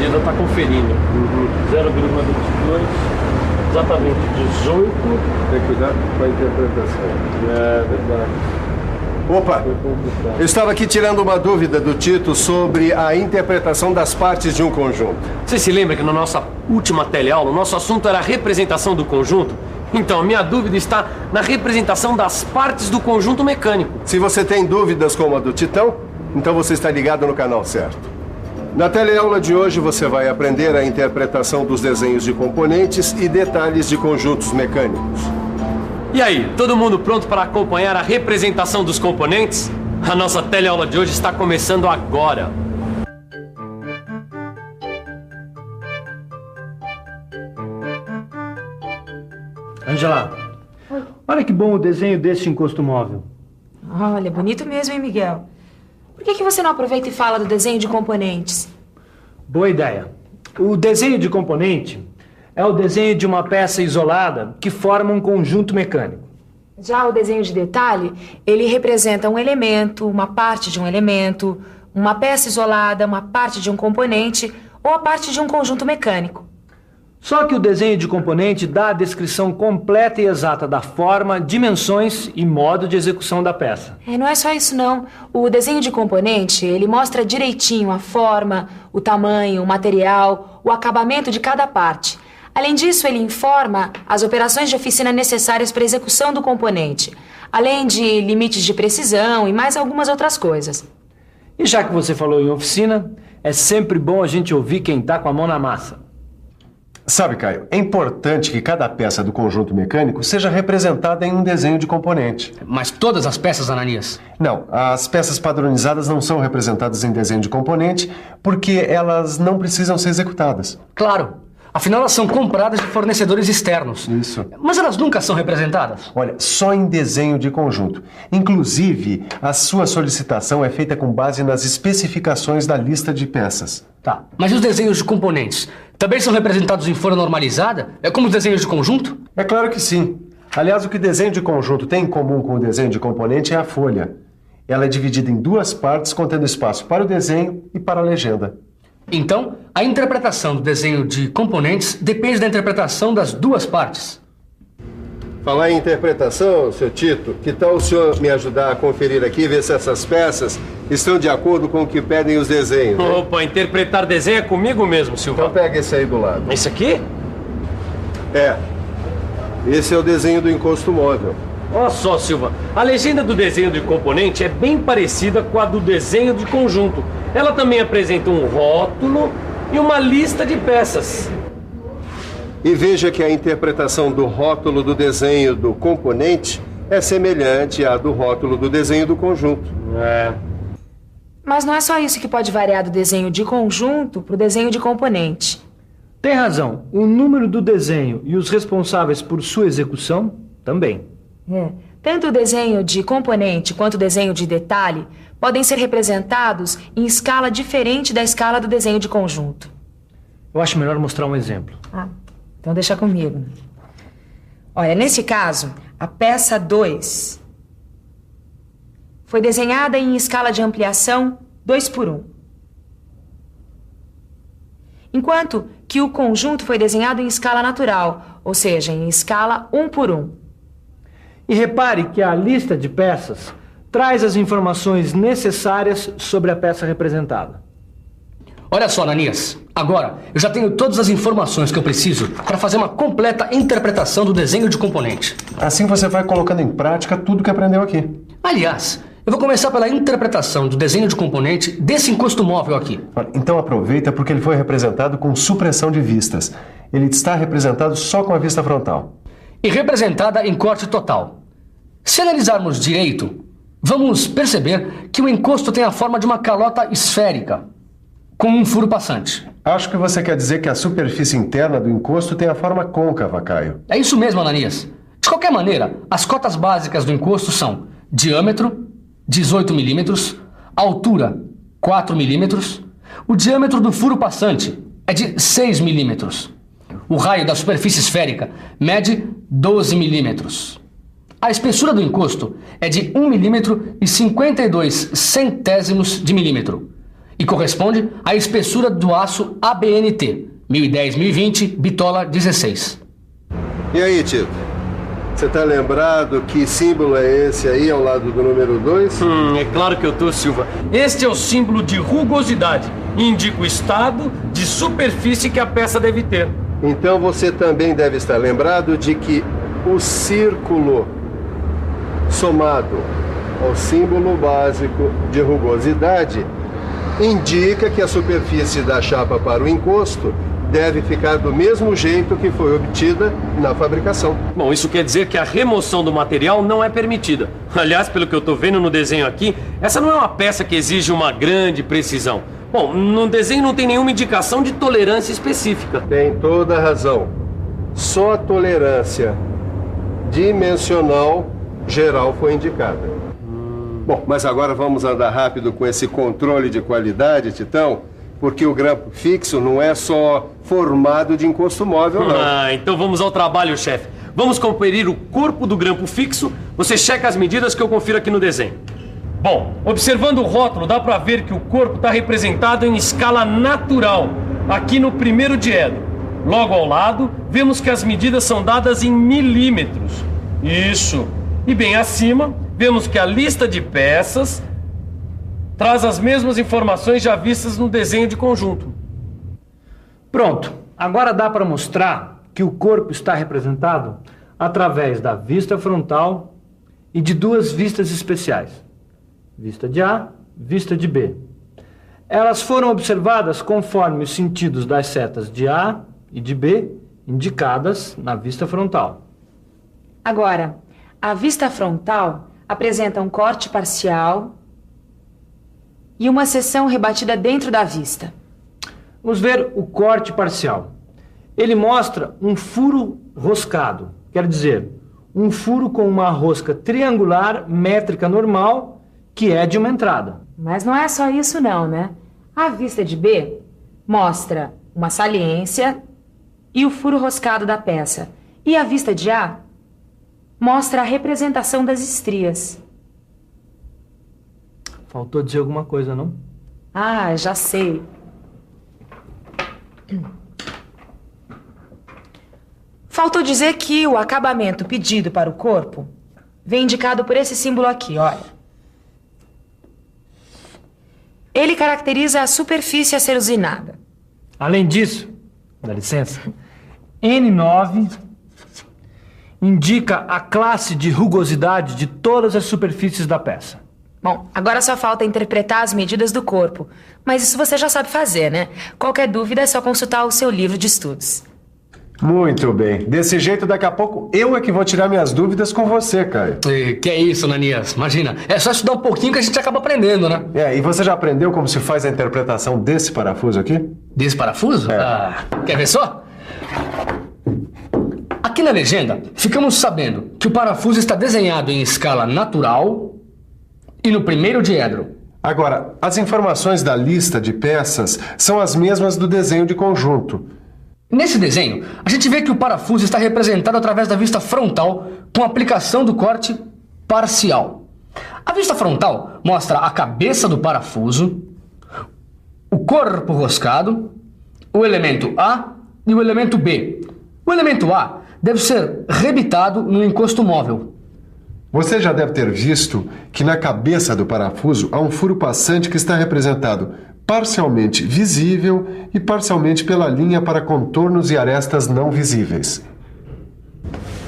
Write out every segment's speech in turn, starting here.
mesa está conferindo. 0,22, exatamente 18. Tem cuidado com a interpretação. É verdade. Opa, eu estava aqui tirando uma dúvida do Tito sobre a interpretação das partes de um conjunto. Você se lembra que na nossa última teleaula o nosso assunto era a representação do conjunto? Então, a minha dúvida está na representação das partes do conjunto mecânico. Se você tem dúvidas como a do Titão, então você está ligado no canal certo. Na teleaula de hoje você vai aprender a interpretação dos desenhos de componentes e detalhes de conjuntos mecânicos. E aí, todo mundo pronto para acompanhar a representação dos componentes? A nossa teleaula de hoje está começando agora. Angela, olha que bom o desenho desse encosto móvel. Olha, bonito mesmo, hein, Miguel? Por que você não aproveita e fala do desenho de componentes? Boa ideia. O desenho de componente é o desenho de uma peça isolada que forma um conjunto mecânico. Já o desenho de detalhe, ele representa um elemento, uma parte de um elemento, uma peça isolada, uma parte de um componente ou a parte de um conjunto mecânico. Só que o desenho de componente dá a descrição completa e exata da forma, dimensões e modo de execução da peça. Não é só isso não. O desenho de componente, ele mostra direitinho a forma, o tamanho, o material, o acabamento de cada parte. Além disso, ele informa as operações de oficina necessárias para a execução do componente, além de limites de precisão e mais algumas outras coisas. E já que você falou em oficina, é sempre bom a gente ouvir quem está com a mão na massa. Sabe, Caio, é importante que cada peça do conjunto mecânico seja representada em um desenho de componente. Mas todas as peças, Ananias? Não, as peças padronizadas não são representadas em desenho de componente porque elas não precisam ser executadas. Claro, afinal elas são compradas de fornecedores externos. Isso. Mas elas nunca são representadas? Olha, só em desenho de conjunto. Inclusive, a sua solicitação é feita com base nas especificações da lista de peças. Tá, mas e os desenhos de componentes? Também são representados em folha normalizada? É como os desenhos de conjunto? É claro que sim. Aliás, o que desenho de conjunto tem em comum com o desenho de componente é a folha. Ela é dividida em duas partes, contendo espaço para o desenho e para a legenda. Então, a interpretação do desenho de componentes depende da interpretação das duas partes. Falar em interpretação, seu Tito, que tal o senhor me ajudar a conferir aqui e ver se essas peças estão de acordo com o que pedem os desenhos? Hein? Opa, interpretar desenho é comigo mesmo, Silva. Então pega esse aí do lado. Esse aqui? É. Esse é o desenho do encosto móvel. Olha só, Silva, a legenda do desenho de componente é bem parecida com a do desenho de conjunto. Ela também apresenta um rótulo e uma lista de peças. E veja que a interpretação do rótulo do desenho do componente é semelhante à do rótulo do desenho do conjunto. Mas não é só isso que pode variar do desenho de conjunto para o desenho de componente. Tem razão. O número do desenho e os responsáveis por sua execução também. Tanto o desenho de componente quanto o desenho de detalhe podem ser representados em escala diferente da escala do desenho de conjunto. Eu acho melhor mostrar um exemplo. Então deixa comigo. Olha, nesse caso, a peça 2 foi desenhada em escala de ampliação 2:1. Enquanto que o conjunto foi desenhado em escala natural, ou seja, em escala 1:1. E repare que a lista de peças traz as informações necessárias sobre a peça representada. Olha só, Ananias. Agora, eu já tenho todas as informações que eu preciso para fazer uma completa interpretação do desenho de componente. Assim você vai colocando em prática tudo que aprendeu aqui. Aliás, eu vou começar pela interpretação do desenho de componente desse encosto móvel aqui. Então aproveita porque ele foi representado com supressão de vistas. Ele está representado só com a vista frontal. E representada em corte total. Se analisarmos direito, vamos perceber que o encosto tem a forma de uma calota esférica, com um furo passante. Acho que você quer dizer que a superfície interna do encosto tem a forma côncava, Caio. É isso mesmo, Ananias. De qualquer maneira, as cotas básicas do encosto são diâmetro, 18 milímetros, altura, 4 milímetros, o diâmetro do furo passante é de 6 milímetros. O raio da superfície esférica mede 12 milímetros. A espessura do encosto é de 1 milímetro e 52 centésimos de milímetro. e corresponde à espessura do aço ABNT, 1010-1020, bitola 16. E aí, Tito? Você tá lembrado que símbolo é esse aí ao lado do número 2? É claro que eu tô, Silva. Este é o símbolo de rugosidade. Indica o estado de superfície que a peça deve ter. Então você também deve estar lembrado de que o círculo somado ao símbolo básico de rugosidade indica que a superfície da chapa para o encosto deve ficar do mesmo jeito que foi obtida na fabricação. Bom, isso quer dizer que a remoção do material não é permitida. Aliás, pelo que eu tô vendo no desenho aqui, essa não é uma peça que exige uma grande precisão. Bom, no desenho não tem nenhuma indicação de tolerância específica. Tem toda a razão. Só a tolerância dimensional geral foi indicada. Bom, mas agora vamos andar rápido com esse controle de qualidade, Titão, porque o grampo fixo não é só formado de encosto móvel, não. Então vamos ao trabalho, chefe. Vamos conferir o corpo do grampo fixo. Você checa as medidas que eu confiro aqui no desenho. Bom, observando o rótulo, dá para ver que o corpo está representado em escala natural, aqui no primeiro diedro. Logo ao lado, vemos que as medidas são dadas em milímetros. Isso. E bem acima, vemos que a lista de peças traz as mesmas informações já vistas no desenho de conjunto. Pronto. Agora dá para mostrar que o corpo está representado através da vista frontal e de duas vistas especiais. Vista de A, vista de B. Elas foram observadas conforme os sentidos das setas de A e de B, indicadas na vista frontal. Agora, a vista frontal apresenta um corte parcial e uma seção rebatida dentro da vista. Vamos ver o corte parcial. Ele mostra um furo roscado, quer dizer, um furo com uma rosca triangular métrica normal, que é de uma entrada. Mas não é só isso não, né? A vista de B mostra uma saliência e o furo roscado da peça. E a vista de A mostra a representação das estrias. Faltou dizer alguma coisa, não? Ah, já sei. Faltou dizer que o acabamento pedido para o corpo vem indicado por esse símbolo aqui, olha. Ele caracteriza a superfície a ser usinada. Além disso, dá licença, N9 indica a classe de rugosidade de todas as superfícies da peça. Bom, agora só falta interpretar as medidas do corpo. Mas isso você já sabe fazer, né? Qualquer dúvida é só consultar o seu livro de estudos. Muito bem. Desse jeito, daqui a pouco, eu é que vou tirar minhas dúvidas com você, Caio. Que é isso, Ananias? Imagina, é só estudar um pouquinho que a gente acaba aprendendo, né? E você já aprendeu como se faz a interpretação desse parafuso aqui? Desse parafuso? Quer ver só? Aqui na legenda, ficamos sabendo que o parafuso está desenhado em escala natural e no primeiro diedro. Agora, as informações da lista de peças são as mesmas do desenho de conjunto. Nesse desenho, a gente vê que o parafuso está representado através da vista frontal com a aplicação do corte parcial. A vista frontal mostra a cabeça do parafuso, o corpo roscado, o elemento A e o elemento B. O elemento A deve ser rebitado no encosto móvel. Você já deve ter visto que na cabeça do parafuso há um furo passante que está representado parcialmente visível e parcialmente pela linha para contornos e arestas não visíveis.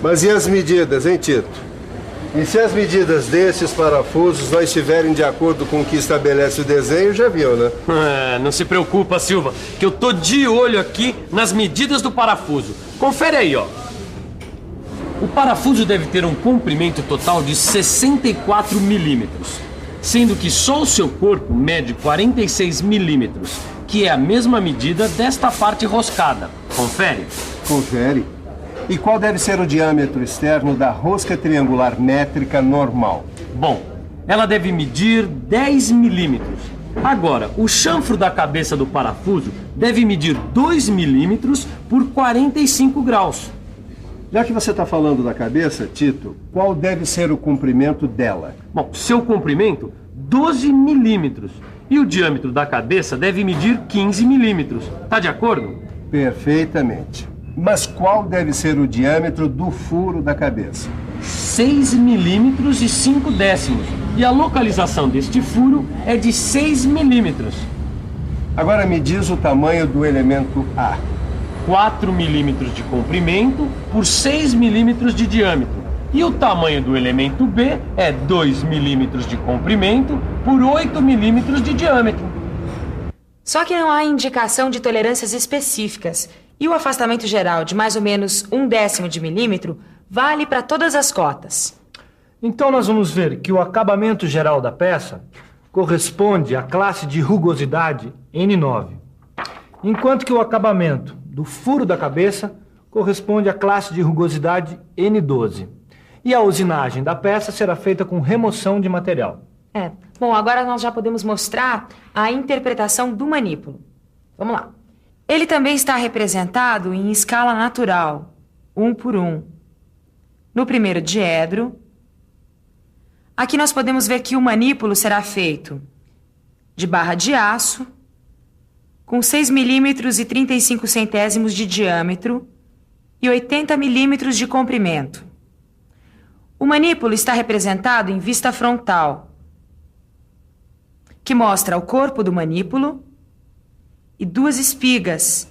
Mas e as medidas, hein, Tito? E se as medidas desses parafusos não estiverem de acordo com o que estabelece o desenho, já viu, né? Não se preocupa, Silva, que eu tô de olho aqui nas medidas do parafuso. Confere aí, ó. O parafuso deve ter um comprimento total de 64 milímetros, sendo que só o seu corpo mede 46 milímetros, que é a mesma medida desta parte roscada. Confere? Confere. E qual deve ser o diâmetro externo da rosca triangular métrica normal? Bom, ela deve medir 10 milímetros. Agora, o chanfro da cabeça do parafuso deve medir 2 milímetros por 45 graus. Já que você está falando da cabeça, Tito, qual deve ser o comprimento dela? Bom, seu comprimento, 12 milímetros. E o diâmetro da cabeça deve medir 15 milímetros. Tá de acordo? Perfeitamente. Mas qual deve ser o diâmetro do furo da cabeça? 6 milímetros e 5 décimos. E a localização deste furo é de 6 milímetros. Agora me diz o tamanho do elemento A. 4 milímetros de comprimento por 6 milímetros de diâmetro. E o tamanho do elemento B é 2 milímetros de comprimento por 8 milímetros de diâmetro. Só que não há indicação de tolerâncias específicas. E o afastamento geral de mais ou menos 1/10 de milímetro vale para todas as cotas. Então nós vamos ver que o acabamento geral da peça corresponde à classe de rugosidade N9, enquanto que o acabamento do furo da cabeça corresponde à classe de rugosidade N12. E a usinagem da peça será feita com remoção de material. Bom, agora nós já podemos mostrar a interpretação do manípulo. Vamos lá. Ele também está representado em escala natural, 1 por 1. No primeiro diedro, aqui nós podemos ver que o manípulo será feito de barra de aço, com 6 milímetros e 35 centésimos de diâmetro e 80 milímetros de comprimento. O manípulo está representado em vista frontal, que mostra o corpo do manípulo e 2 espigas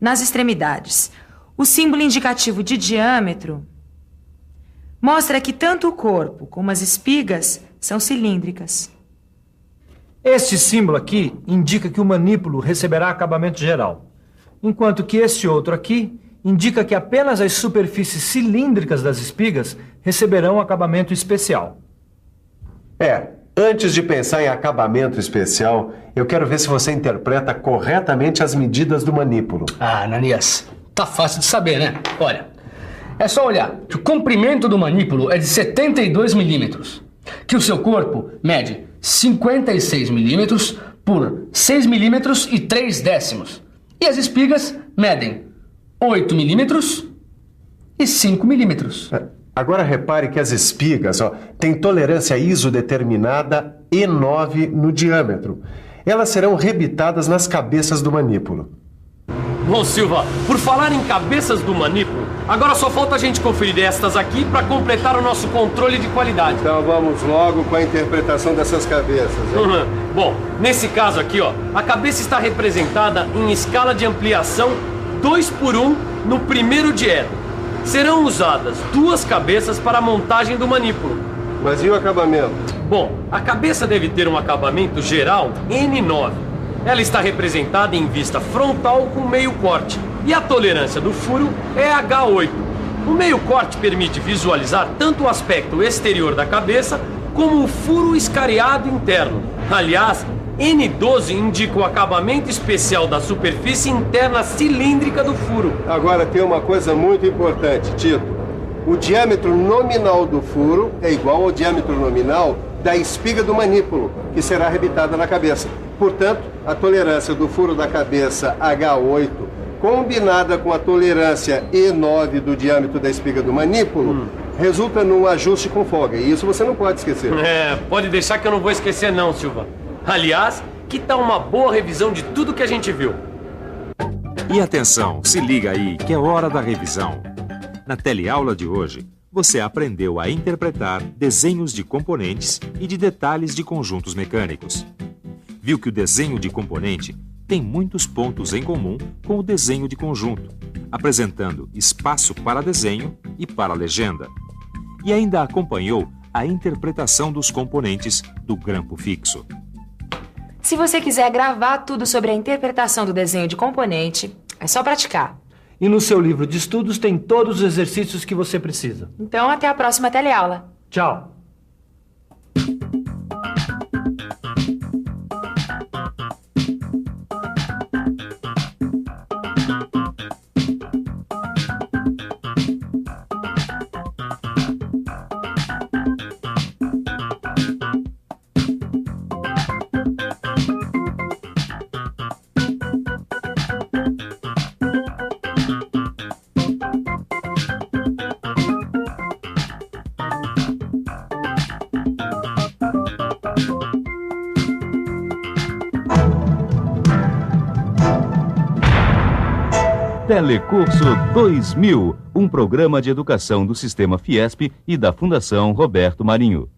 nas extremidades. O símbolo indicativo de diâmetro mostra que tanto o corpo como as espigas são cilíndricas. Este símbolo aqui indica que o manípulo receberá acabamento geral, enquanto que este outro aqui indica que apenas as superfícies cilíndricas das espigas receberão acabamento especial. Antes de pensar em acabamento especial, eu quero ver se você interpreta corretamente as medidas do manípulo. Ah, Ananias, tá fácil de saber, né? Olha, é só olhar que o comprimento do manípulo é de 72 milímetros, que o seu corpo mede 56 milímetros por 6 milímetros e 3 décimos. E as espigas medem 8 milímetros e 5 milímetros. Agora repare que as espigas têm tolerância isodeterminada E9 no diâmetro. Elas serão rebitadas nas cabeças do manípulo. Bom, Silva, por falar em cabeças do manípulo, agora só falta a gente conferir estas aqui para completar o nosso controle de qualidade. Então vamos logo com a interpretação dessas cabeças. Bom, nesse caso aqui, a cabeça está representada em escala de ampliação 2 por 1 no primeiro diedro. Serão usadas 2 cabeças para a montagem do manípulo. Mas e o acabamento? Bom, a cabeça deve ter um acabamento geral N9. Ela está representada em vista frontal com meio corte. E a tolerância do furo é H8. O meio corte permite visualizar tanto o aspecto exterior da cabeça como o furo escariado interno. Aliás, N12 indica o acabamento especial da superfície interna cilíndrica do furo. Agora tem uma coisa muito importante, Tito. O diâmetro nominal do furo é igual ao diâmetro nominal da espiga do manípulo, que será rebitada na cabeça. Portanto, a tolerância do furo da cabeça H8, combinada com a tolerância E9 do diâmetro da espiga do manípulo, resulta num ajuste com folga. E isso você não pode esquecer. Pode deixar que eu não vou esquecer não, Silva. Aliás, que tal uma boa revisão de tudo que a gente viu? E atenção, se liga aí que é hora da revisão. Na teleaula de hoje, você aprendeu a interpretar desenhos de componentes e de detalhes de conjuntos mecânicos. Viu que o desenho de componente tem muitos pontos em comum com o desenho de conjunto, apresentando espaço para desenho e para legenda. E ainda acompanhou a interpretação dos componentes do grampo fixo. Se você quiser gravar tudo sobre a interpretação do desenho de componente, é só praticar. E no seu livro de estudos tem todos os exercícios que você precisa. Então, até a próxima teleaula. Tchau! Telecurso 2000, um programa de educação do Sistema Fiesp e da Fundação Roberto Marinho.